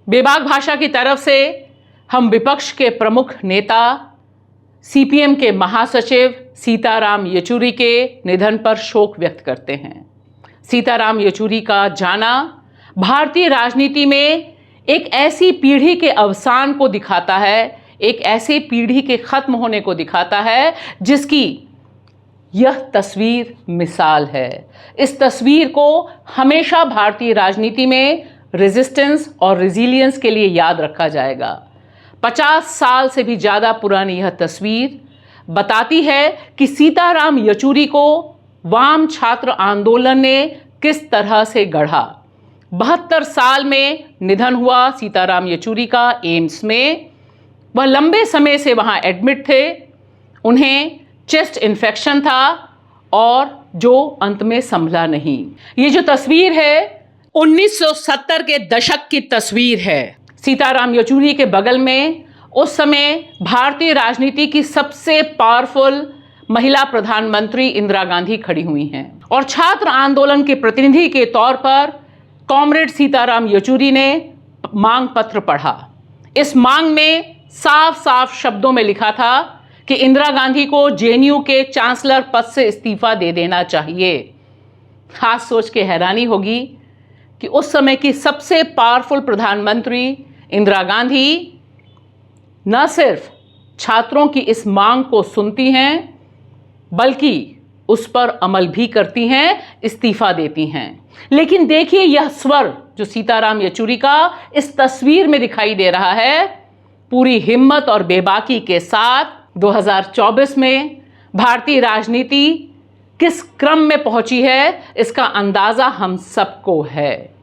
बेबाक भाषा की तरफ से हम विपक्ष के प्रमुख नेता सीपीएम के महासचिव सीताराम येचुरी के निधन पर शोक व्यक्त करते हैं। सीताराम येचुरी का जाना भारतीय राजनीति में एक ऐसी पीढ़ी के अवसान को दिखाता है, एक ऐसी पीढ़ी के खत्म होने को दिखाता है जिसकी यह तस्वीर मिसाल है। इस तस्वीर को हमेशा भारतीय राजनीति में रेजिस्टेंस और रेजिलियंस के लिए याद रखा जाएगा। 50 साल से भी ज़्यादा पुरानी यह तस्वीर बताती है कि सीताराम येचुरी को वाम छात्र आंदोलन ने किस तरह से गढ़ा। 72 साल में निधन हुआ सीताराम येचुरी का एम्स में। वह लंबे समय से वहाँ एडमिट थे। उन्हें चेस्ट इन्फेक्शन था और जो अंत में संभला नहीं। ये जो तस्वीर है 1970 के दशक की तस्वीर है। सीताराम येचुरी के बगल में उस समय भारतीय राजनीति की सबसे पावरफुल महिला प्रधानमंत्री इंदिरा गांधी खड़ी हुई हैं और छात्र आंदोलन के प्रतिनिधि के तौर पर कॉमरेड सीताराम येचुरी ने मांग पत्र पढ़ा। इस मांग में साफ साफ शब्दों में लिखा था कि इंदिरा गांधी को जेएनयू के चांसलर पद से इस्तीफा दे देना चाहिए। खास सोच के हैरानी होगी कि उस समय की सबसे पावरफुल प्रधानमंत्री इंदिरा गांधी न सिर्फ छात्रों की इस मांग को सुनती हैं बल्कि उस पर अमल भी करती हैं, इस्तीफा देती हैं। लेकिन देखिए यह स्वर जो सीताराम येचुरी का इस तस्वीर में दिखाई दे रहा है, पूरी हिम्मत और बेबाकी के साथ 2024 में भारतीय राजनीति किस क्रम में पहुंची है इसका अंदाजा हम सबको है।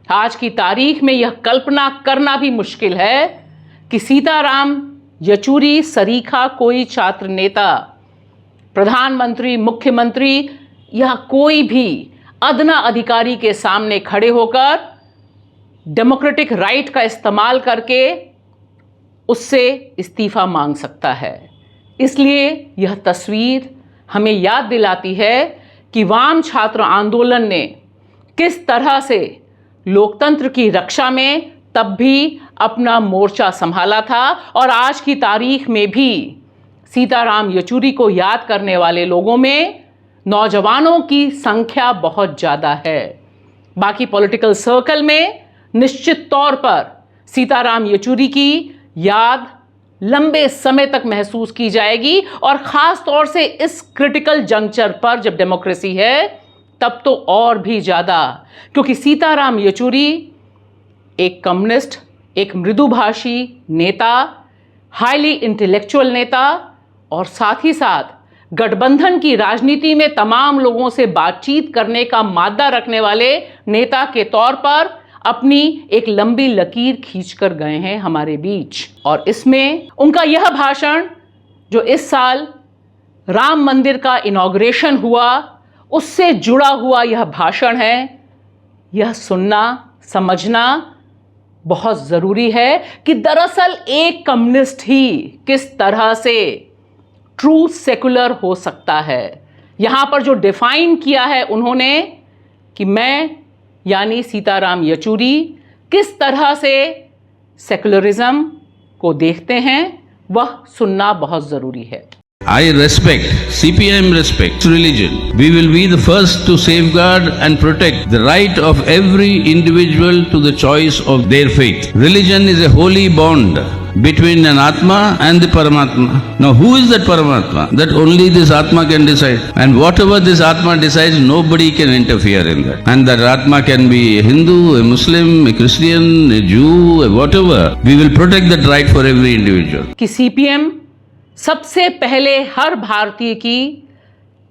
आज की तारीख में यह कल्पना करना भी मुश्किल है कि सीताराम येचुरी सरीखा कोई छात्र नेता, प्रधानमंत्री, मुख्यमंत्री या कोई भी अदना अधिकारी के सामने खड़े होकर डेमोक्रेटिक राइट का इस्तेमाल करके उससे इस्तीफा मांग सकता है। इसलिए यह तस्वीर हमें याद दिलाती है कि वाम छात्र आंदोलन ने किस तरह से लोकतंत्र की रक्षा में तब भी अपना मोर्चा संभाला था और आज की तारीख में भी सीताराम येचुरी को याद करने वाले लोगों में नौजवानों की संख्या बहुत ज़्यादा है। बाकी पॉलिटिकल सर्कल में निश्चित तौर पर सीताराम येचुरी की याद लंबे समय तक महसूस की जाएगी और ख़ास तौर से इस क्रिटिकल जंक्चर पर जब डेमोक्रेसी है तब तो और भी ज़्यादा, क्योंकि सीताराम येचुरी एक कम्युनिस्ट, एक मृदुभाषी नेता, हाईली इंटेलेक्चुअल नेता और साथ ही साथ गठबंधन की राजनीति में तमाम लोगों से बातचीत करने का मादा रखने वाले नेता के तौर पर अपनी एक लंबी लकीर खींचकर गए हैं हमारे बीच। और इसमें उनका यह भाषण जो इस साल राम मंदिर का इनॉग्रेशन हुआ उससे जुड़ा हुआ यह भाषण है, यह सुनना समझना बहुत ज़रूरी है कि दरअसल एक कम्युनिस्ट ही किस तरह से ट्रू सेकुलर हो सकता है। यहाँ पर जो डिफाइन किया है उन्होंने कि मैं यानी सीताराम येचुरी किस तरह से सेकुलरिज्म को देखते हैं, वह सुनना बहुत ज़रूरी है। I respect, CPM respects religion. We will be the first to safeguard and protect the right of every individual to the choice of their faith. Religion is a holy bond between an Atma and the Paramatma. Now who is that Paramatma? That only this Atma can decide. And whatever this Atma decides, nobody can interfere in that. And that Atma can be a Hindu, a Muslim, a Christian, a Jew, a whatever. We will protect that right for every individual. कि CPM सबसे पहले हर भारतीय की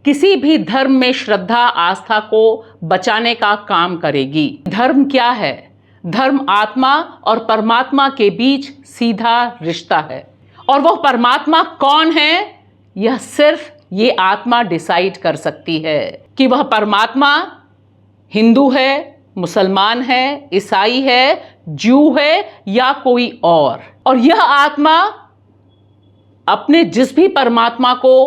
किसी भी धर्म में श्रद्धा आस्था को बचाने का काम करेगी। धर्म क्या है? धर्म आत्मा और परमात्मा के बीच सीधा रिश्ता है और वह परमात्मा कौन है यह सिर्फ ये आत्मा डिसाइड कर सकती है कि वह परमात्मा हिंदू है, मुसलमान है, ईसाई है, ज्यू है या कोई और यह आत्मा अपने जिस भी परमात्मा को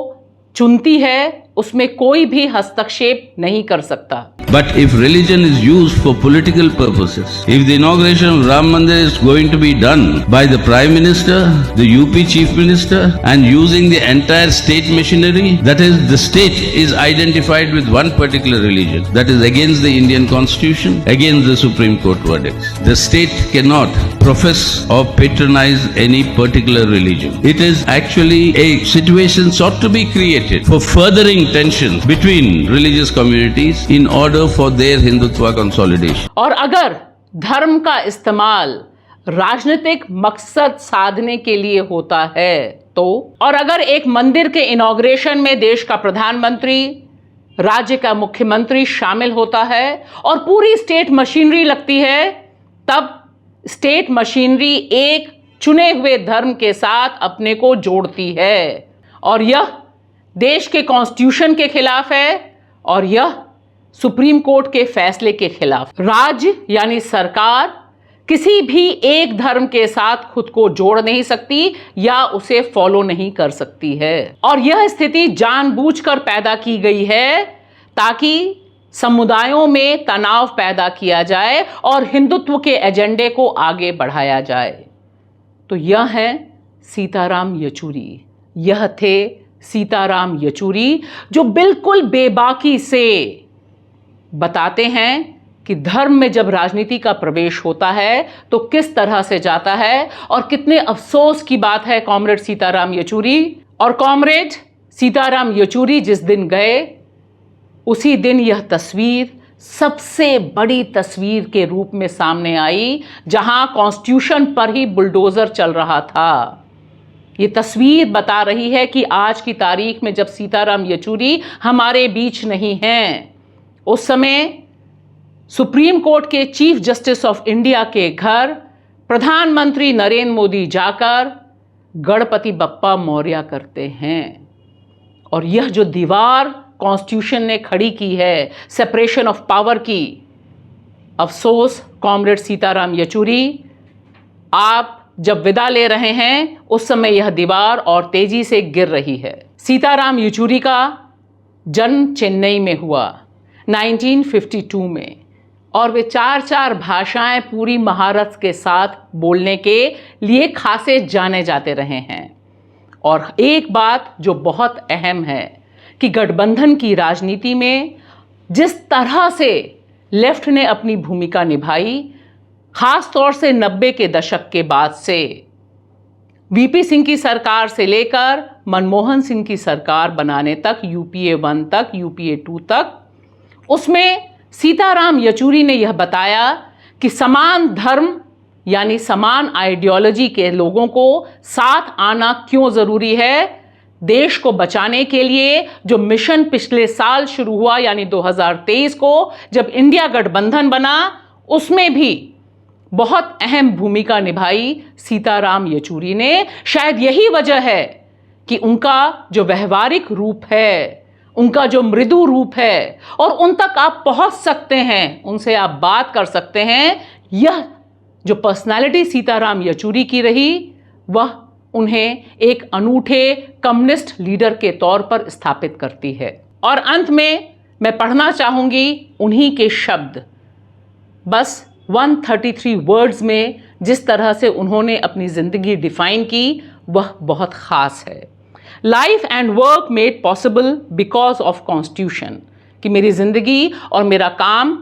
चुनती है उसमें कोई भी हस्तक्षेप नहीं कर सकता। But if religion is used for political purposes, if the inauguration of Ram Mandir is going to be done by the Prime Minister, the UP Chief Minister, and using the entire state machinery, that is, the state is identified with one particular religion, that is against the Indian Constitution, against the Supreme Court verdicts. The state cannot profess or patronize any particular religion. It is actually a situation sought to be created for furthering tensions between religious communities in order for their Hindutva consolidation. और अगर धर्म का इस्तेमाल राजनीतिक मकसद साधने के लिए होता है तो, और अगर एक मंदिर के इनॉग्रेशन में देश का प्रधानमंत्री, राज्य का मुख्यमंत्री शामिल होता है और पूरी स्टेट मशीनरी लगती है, तब स्टेट मशीनरी एक चुने हुए धर्म के साथ अपने को जोड़ती है और यह देश के कॉन्स्टिट्यूशन के खिलाफ है और यह सुप्रीम कोर्ट के फैसले के खिलाफ। राज्य यानी सरकार किसी भी एक धर्म के साथ खुद को जोड़ नहीं सकती या उसे फॉलो नहीं कर सकती है और यह स्थिति जानबूझकर पैदा की गई है ताकि समुदायों में तनाव पैदा किया जाए और हिंदुत्व के एजेंडे को आगे बढ़ाया जाए। तो यह है सीताराम येचुरी, यह थे सीताराम येचुरी जो बिल्कुल बेबाकी से बताते हैं कि धर्म में जब राजनीति का प्रवेश होता है तो किस तरह से जाता है और कितने अफसोस की बात है कॉमरेड सीताराम येचुरी। और कॉमरेड सीताराम येचुरी जिस दिन गए उसी दिन यह तस्वीर सबसे बड़ी तस्वीर के रूप में सामने आई, जहां कॉन्स्टिट्यूशन पर ही बुलडोजर चल रहा था। ये तस्वीर बता रही है कि आज की तारीख में जब सीताराम येचुरी हमारे बीच नहीं हैं, उस समय सुप्रीम कोर्ट के चीफ जस्टिस ऑफ इंडिया के घर प्रधानमंत्री नरेंद्र मोदी जाकर गणपति बप्पा मौर्य करते हैं। और यह जो दीवार कॉन्स्टिट्यूशन ने खड़ी की है सेपरेशन ऑफ पावर की, अफसोस कॉमरेड सीताराम येचुरी, आप जब विदा ले रहे हैं उस समय यह दीवार और तेजी से गिर रही है। सीताराम येचुरी का जन्म चेन्नई में हुआ 1952 में और वे 4 भाषाएं पूरी महारत के साथ बोलने के लिए खासे जाने जाते रहे हैं। और एक बात जो बहुत अहम है कि गठबंधन की राजनीति में जिस तरह से लेफ्ट ने अपनी भूमिका निभाई, खास तौर से 90 के दशक के बाद से वीपी सिंह की सरकार से लेकर मनमोहन सिंह की सरकार बनाने तक, यूपीए 1 तक, यूपीए 2 तक, उसमें सीताराम येचुरी ने यह बताया कि समान धर्म यानी समान आइडियोलॉजी के लोगों को साथ आना क्यों ज़रूरी है। देश को बचाने के लिए जो मिशन पिछले साल शुरू हुआ यानी 2023 को जब इंडिया गठबंधन बना, उसमें भी बहुत अहम भूमिका निभाई सीताराम येचुरी ने। शायद यही वजह है कि उनका जो व्यवहारिक रूप है, उनका जो मृदु रूप है और उन तक आप पहुंच सकते हैं, उनसे आप बात कर सकते हैं, यह जो पर्सनालिटी सीताराम येचुरी की रही वह उन्हें एक अनूठे कम्युनिस्ट लीडर के तौर पर स्थापित करती है। और अंत में मैं पढ़ना चाहूंगी उन्हीं के शब्द, बस 133 वर्ड्स में जिस तरह से उन्होंने अपनी जिंदगी डिफाइन की वह बहुत खास है। Life and work made possible because of constitution, कि मेरी जिंदगी और मेरा काम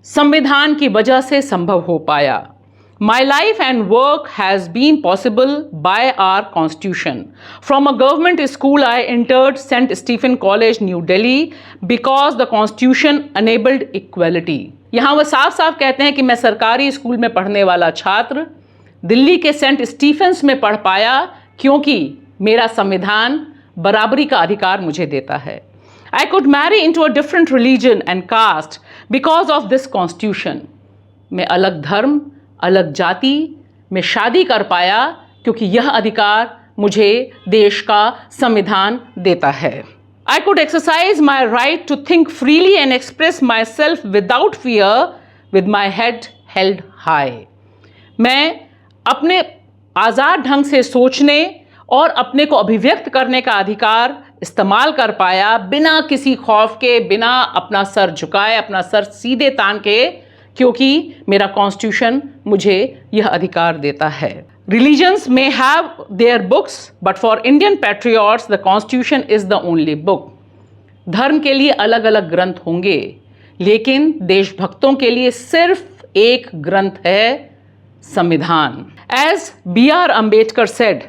संविधान की वजह से संभव हो पाया। My life and work has been possible by our constitution. From a government school I entered St. Stephen College, New Delhi because the constitution enabled equality. यहाँ वो साफ साफ कहते हैं कि मैं सरकारी स्कूल में पढ़ने वाला छात्र दिल्ली के सेंट स्टीफेंस में पढ़ पाया क्योंकि मेरा संविधान बराबरी का अधिकार मुझे देता है। I could marry into a different religion and caste because of this constitution. मैं अलग धर्म, अलग जाति में शादी कर पाया क्योंकि यह अधिकार मुझे देश का संविधान देता है। I could exercise my right to think freely and express myself without fear with my head held high. मैं अपने आज़ाद ढंग से सोचने और अपने को अभिव्यक्त करने का अधिकार इस्तेमाल कर पाया बिना किसी खौफ के, बिना अपना सर झुकाए, अपना सर सीधे तान के, क्योंकि मेरा कॉन्स्टिट्यूशन मुझे यह अधिकार देता है। Religions may have their books, but for Indian patriots, the Constitution is the only book. धर्म के लिए अलग अलग ग्रंथ होंगे, लेकिन देशभक्तों के लिए सिर्फ एक ग्रंथ है, संविधान। As B.R. Ambedkar said,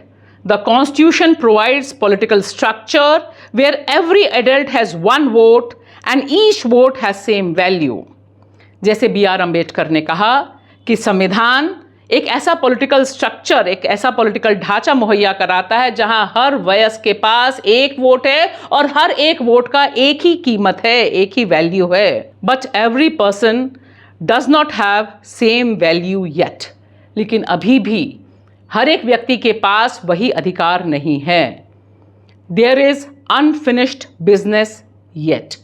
the Constitution provides political structure where every adult has one vote and each vote has same value. जैसे B.R. अम्बेडकर ने कहा कि संविधान एक ऐसा पॉलिटिकल स्ट्रक्चर, एक ऐसा पॉलिटिकल ढांचा मुहैया कराता है जहां हर वयस्क के पास एक वोट है और हर एक वोट का एक ही कीमत है, एक ही वैल्यू है। But every person does not have same value yet. लेकिन अभी भी हर एक व्यक्ति के पास वही अधिकार नहीं है। There is unfinished business yet.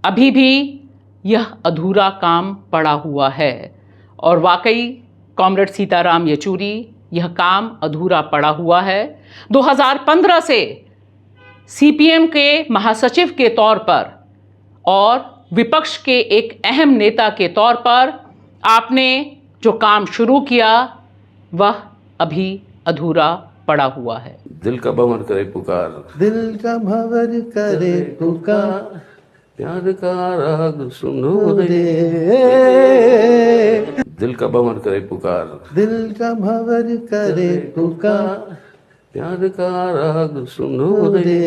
अभी भी यह अधूरा काम पड़ा हुआ है। और वाकई कॉमरेड सीताराम येचुरी, यह काम अधूरा पड़ा हुआ है। 2015 से सीपीएम के महासचिव के तौर पर और विपक्ष के एक अहम नेता के तौर पर आपने जो काम शुरू किया वह अभी अधूरा पड़ा हुआ है। दिल का भंवर करे पुकार, दिल का भंवर करे पुकार, प्यार का राग सुनो रे। दिल का भंवर करे पुकार, दिल का भंवर करे पुकार, प्यार का राग सुनो रे।